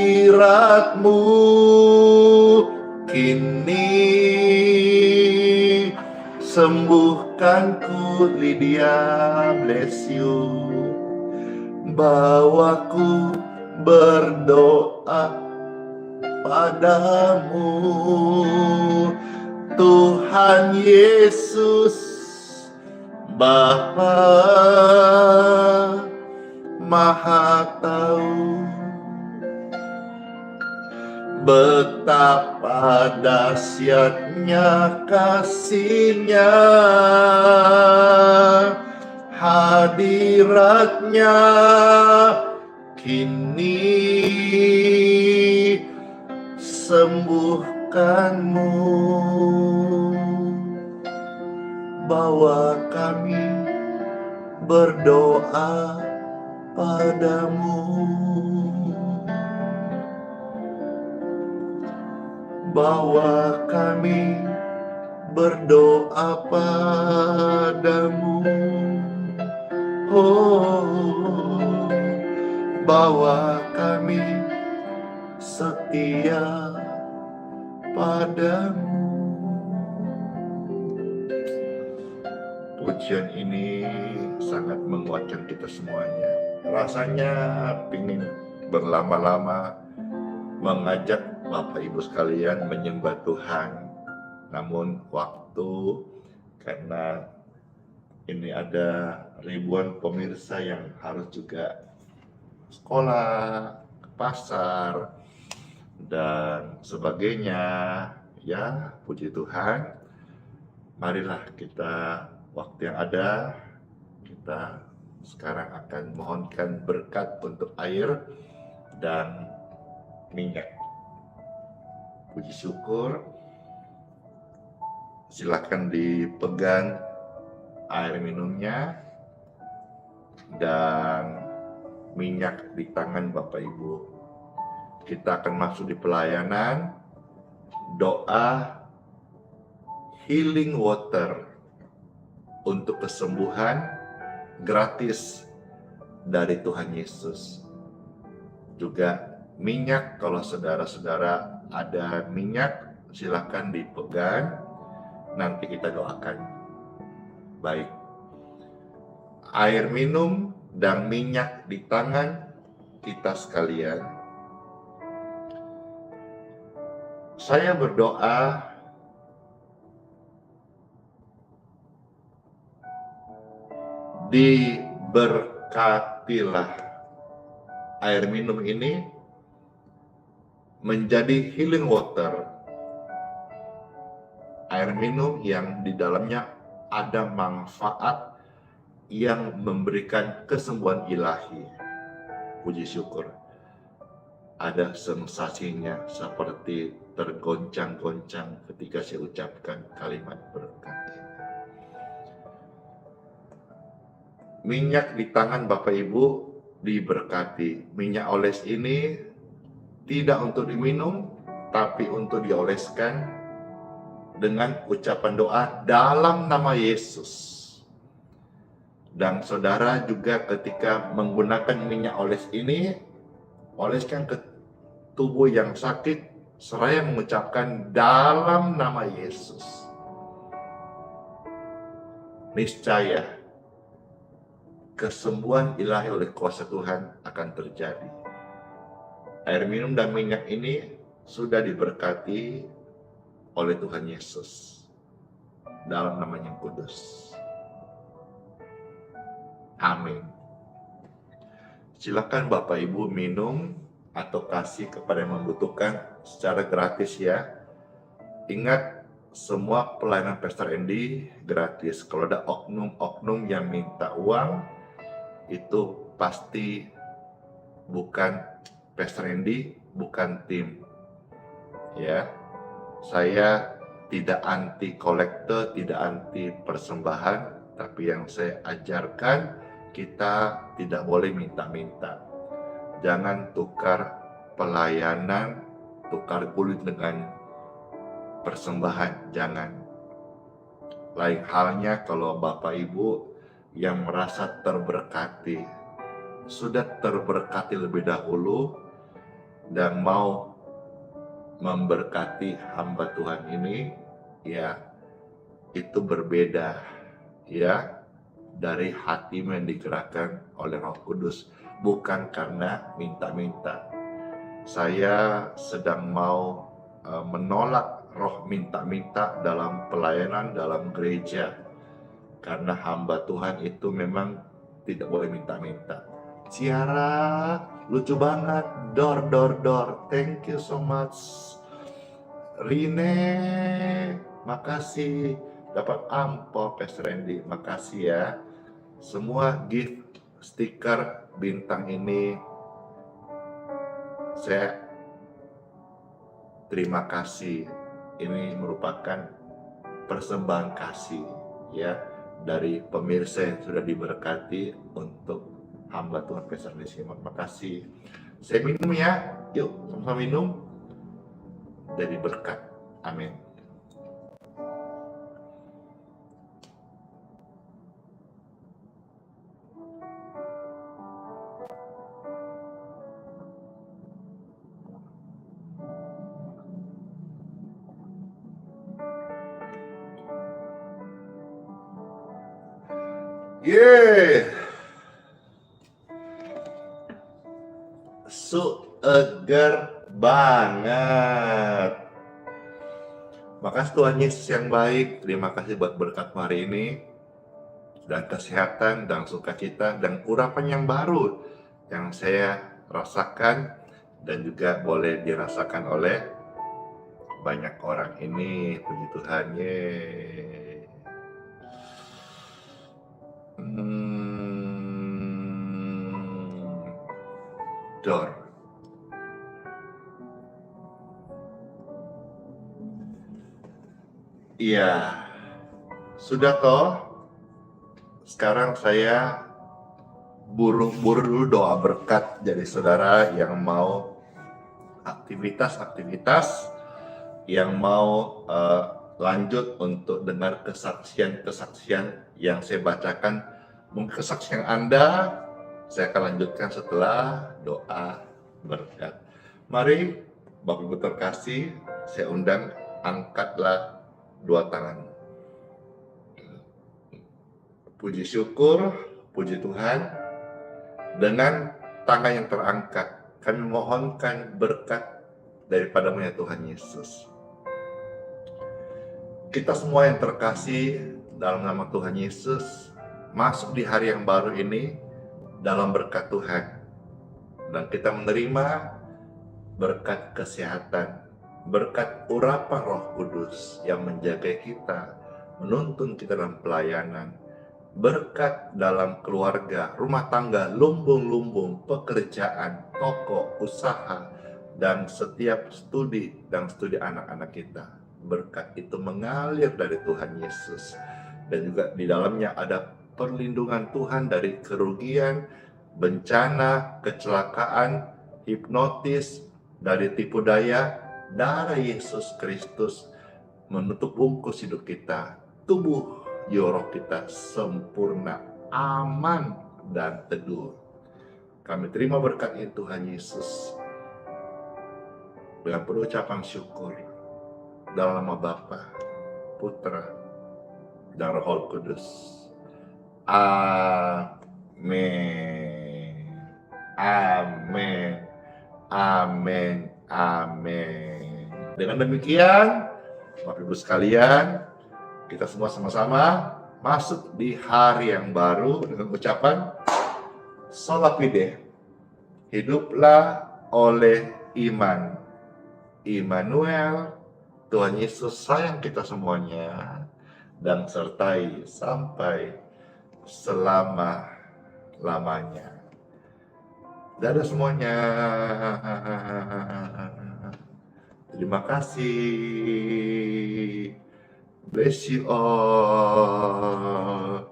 kini sembuhkanku. Lydia, bless you. Bawaku berdoa padamu. Tuhan Tuhan Yesus, Bapa Maha Tahu betapa dahsyatnya kasih-Nya, hadirat-Nya kini sembuhkanmu. Bawa kami berdoa padamu. Bawa kami berdoa padamu. Oh, bawa kami setia padamu. Pujian ini sangat menguatkan kita semuanya. Rasanya pingin berlama-lama mengajak Bapak Ibu sekalian menyembah Tuhan. Namun waktu, karena ini ada ribuan pemirsa yang harus juga sekolah, ke pasar, dan sebagainya. Ya, puji Tuhan. Marilah kita, waktu yang ada, kita sekarang akan mohonkan berkat untuk air dan minyak. Puji syukur. Silakan dipegang air minumnya dan minyak di tangan Bapak Ibu. Kita akan masuk di pelayanan doa healing water untuk kesembuhan gratis dari Tuhan Yesus. Juga minyak, kalau saudara-saudara ada minyak, silakan dipegang, nanti kita doakan. Baik, air minum dan minyak di tangan kita sekalian. Saya berdoa diberkatilah air minum ini menjadi healing water, air minum yang di dalamnya ada manfaat yang memberikan kesembuhan ilahi. Puji syukur. Ada sensasinya seperti tergoncang-goncang ketika saya ucapkan kalimat berkat ini. Minyak di tangan Bapak Ibu diberkati. Minyak oles ini tidak untuk diminum, tapi untuk dioleskan dengan ucapan doa dalam nama Yesus. Dan saudara juga ketika menggunakan minyak oles ini, oleskan ke tubuh yang sakit, seraya mengucapkan dalam nama Yesus. Niscaya kesembuhan ilahi oleh kuasa Tuhan akan terjadi. Air minum dan minyak ini sudah diberkati oleh Tuhan Yesus dalam nama yang kudus. Amin. Silakan Bapak Ibu minum atau kasih kepada yang membutuhkan secara gratis ya. Ingat, semua pelayanan Pastor Andy gratis. Kalau ada oknum-oknum yang minta uang, itu pasti bukan Pastor Andy, bukan tim. Ya, saya tidak anti kolektor, tidak anti persembahan, tapi yang saya ajarkan, kita tidak boleh minta-minta. Jangan tukar pelayanan, tukar kulit dengan persembahan, jangan. Lain halnya kalau Bapak Ibu yang merasa terberkati, sudah terberkati lebih dahulu dan mau memberkati hamba Tuhan ini, ya itu berbeda ya dari hati yang digerakkan oleh Roh Kudus, bukan karena minta-minta. Saya sedang mau menolak roh minta-minta dalam pelayanan dalam gereja. Karena hamba Tuhan itu memang tidak boleh minta-minta. Ciara, lucu banget. Dor. Thank you so much. Rine, makasih. Dapat amplop, Pastor Randy. Makasih ya. Semua gift stiker bintang ini saya terima kasih. Ini merupakan persembahan kasih ya dari pemirsa yang sudah diberkati untuk hamba Tuhan Pastor Randy Simon. Makasih. Saya minum ya. Yuk, sama-sama minum. Dari berkat. Amin. Yeay. Segar banget. Makasih Tuhan Yesus yang baik. Terima kasih buat berkat hari ini. Dan kesehatan, dan sukacita, dan urapan yang baru yang saya rasakan dan juga boleh dirasakan oleh banyak orang ini. Puji Tuhan. Yeay. Dor. Iya, sudah toh. Sekarang saya buru-buru dulu doa berkat dari saudara yang mau aktivitas yang mau lanjut untuk dengar kesaksian-kesaksian yang saya bacakan. Mungkin kesaksian Anda saya akan lanjutkan setelah doa berkat. Mari Bapak Ibu terkasih, saya undang, angkatlah dua tangan. Puji syukur, puji Tuhan, dengan tangan yang terangkat kami mohonkan berkat daripada-Mu ya Tuhan Yesus. Kita semua yang terkasih dalam nama Tuhan Yesus masuk di hari yang baru ini dalam berkat Tuhan, dan kita menerima berkat kesehatan, berkat urapan Roh Kudus yang menjaga kita, menuntun kita dalam pelayanan, berkat dalam keluarga, rumah tangga, lumbung-lumbung, pekerjaan, toko, usaha, dan setiap studi anak-anak kita. Berkat itu mengalir dari Tuhan Yesus, dan juga di dalamnya ada perlindungan Tuhan dari kerugian, bencana, kecelakaan, hipnotis, dari tipu daya. Darah Yesus Kristus menutup bungkus hidup kita, tubuh roh kita sempurna, aman, dan teduh. Kami terima berkat itu Tuhan Yesus dengan penuh ucapan syukur dalam nama Bapa, Putra, dan Roh Kudus. Amin. Amin. Amin. Amin. Dengan demikian, Bapak Ibu sekalian, kita semua sama-sama masuk di hari yang baru dengan ucapan Sola Fide. Hiduplah oleh iman. Immanuel, Tuhan Yesus sayang kita semuanya dan sertai sampai selama-lamanya. Dadah semuanya. Terima kasih. Bless you all.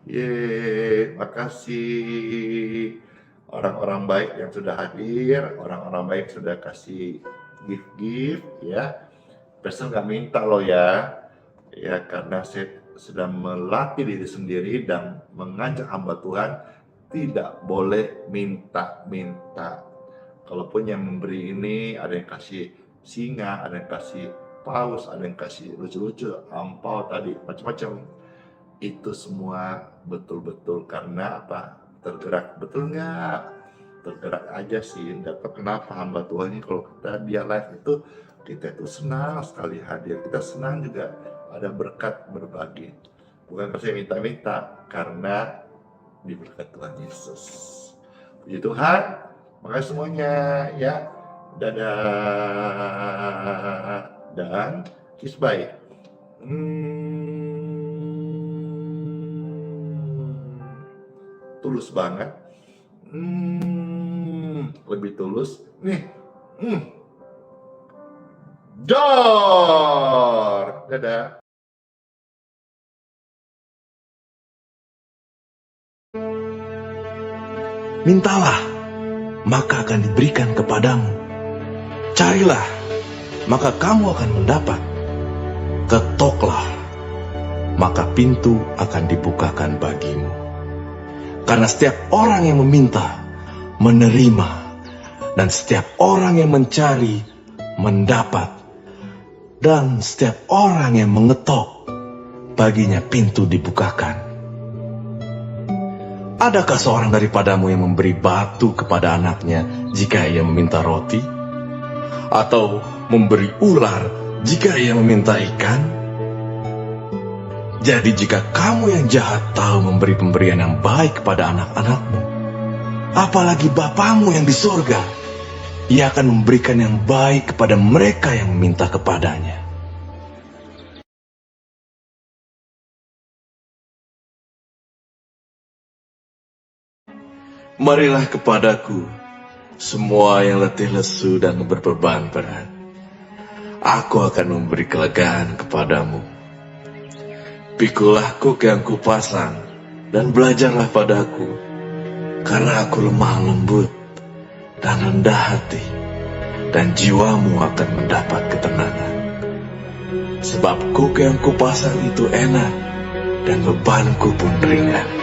Yeay, makasih orang-orang baik yang sudah hadir, orang-orang baik sudah kasih gift ya. Pastor nggak minta loh ya, karena saya sudah melatih diri sendiri dan mengajak hamba Tuhan tidak boleh minta-minta. Kalaupun yang memberi ini ada yang kasih singa, ada yang kasih paus, ada yang kasih lucu-lucu, ampau tadi, macam-macam. Itu semua betul-betul karena apa? Tergerak, betul nggak? Tergerak aja sih, nggak tahu kenapa hamba Tuhan ini kalau kita dia live itu kita itu senang sekali hadir. Kita senang juga ada berkat berbagi. Bukan karena saya minta-minta, karena diberkat Tuhan Yesus. Puji Tuhan, makasih semuanya ya. Dadah dan kiss bye. Tulus banget. Lebih tulus nih. Dor. Dadah. Mintalah, maka akan diberikan kepadamu. Carilah, maka kamu akan mendapat. Ketoklah, maka pintu akan dibukakan bagimu. Karena setiap orang yang meminta, menerima. Dan setiap orang yang mencari, mendapat. Dan setiap orang yang mengetok, baginya pintu dibukakan. Adakah seorang daripadamu yang memberi batu kepada anaknya jika ia meminta roti? Atau memberi ular jika ia meminta ikan? Jadi jika kamu yang jahat tahu memberi pemberian yang baik kepada anak-anakmu, apalagi Bapamu yang di surga, ia akan memberikan yang baik kepada mereka yang meminta kepadanya. Marilah kepadaku, semua yang letih lesu dan berbeban berat. Aku akan memberi kelegaan kepadamu. Pikulah kuk yang kupasang, dan belajarlah padaku, karena aku lemah lembut dan rendah hati, dan jiwamu akan mendapat ketenangan. Sebab kuk yang kupasang itu enak, dan bebanku pun ringan.